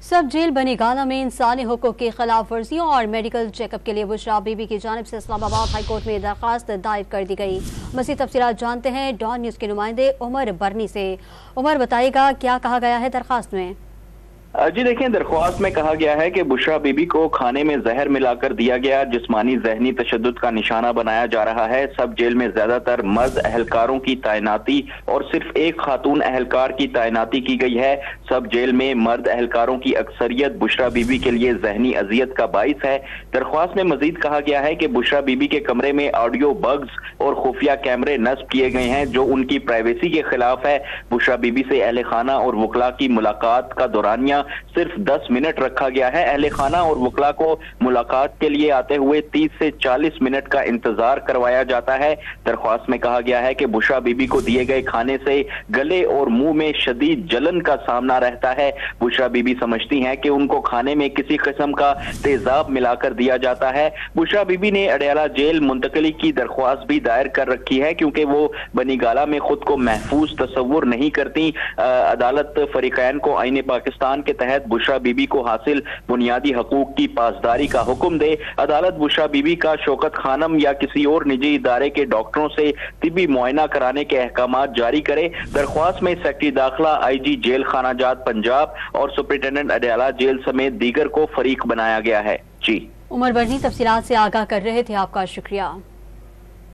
सब जेल बनी गाला में इंसानी हुकूक की खिलाफ वर्जियों और मेडिकल चेकअप के लिए बुशरा बीबी की जानिब से इस्लामाबाद हाई कोर्ट में दरख्वास्त दायर कर दी गई। मज़ीद तफसीलात जानते हैं डॉन न्यूज़ के नुमाइंदे उमर बरनी से। उमर, बताइएगा क्या कहा गया है दरख्वास्त में? जी देखिए, दरख्वास्त में कहा गया है कि बुशरा बीबी को खाने में जहर मिलाकर दिया गया, जिस्मानी जहनी तशद्दुद का निशाना बनाया जा रहा है। सब जेल में ज्यादातर मर्द अहलकारों की तैनाती और सिर्फ एक खातून अहलकार की तैनाती की गई है। सब जेल में मर्द अहलकारों की अक्सरियत बुशरा बीबी के लिए जहनी अजियत का बाइस है। दरख्वास्त में मजीद कहा गया है कि बुशरा बीबी के कमरे में ऑडियो बग्स और खुफिया कैमरे नस्ब किए गए हैं जो उनकी प्राइवेसी के खिलाफ है। बुशरा बीबी से अहले खाना और वकला की मुलाकात का दौरानिया सिर्फ 10 मिनट रखा गया है। अहले खाना और वकला को मुलाकात के लिए आते हुए 30 से 40 मिनट का इंतजार करवाया जाता है। दरख्वास्त में कहा गया है कि बुशरा बीबी को दिए गए खाने से गले और मुंह में शदीद जलन का सामना रहता है। बुशरा बीबी समझती हैं कि उनको खाने में किसी किस्म का तेजाब मिलाकर दिया जाता है। बुशरा बीबी ने अडयाला जेल मुंतकली की दरख्वास्त भी दायर कर रखी है क्योंकि वो बनी गाला में खुद को महफूज तस्वुर नहीं करती। अदालत फरीकैन को आईन पाकिस्तान के तहत बुशरा बीबी को हासिल बुनियादी हकूक की पासदारी का हुक्म दे। अदालत बुशरा बीबी का शौकत खानम या किसी और निजी इदारे के डॉक्टरों से तिबी मुआयना कराने के अहकामात जारी करे। दरख्वास्त में सेक्रेटरी दाखिला, IG जेल खानाजात पंजाब और सुपरिटेंडेंट अडयाला जेल समेत दीगर को फरीक बनाया गया है। जी उमर बरनी तफसीलात से आगाह कर रहे थे, आपका शुक्रिया।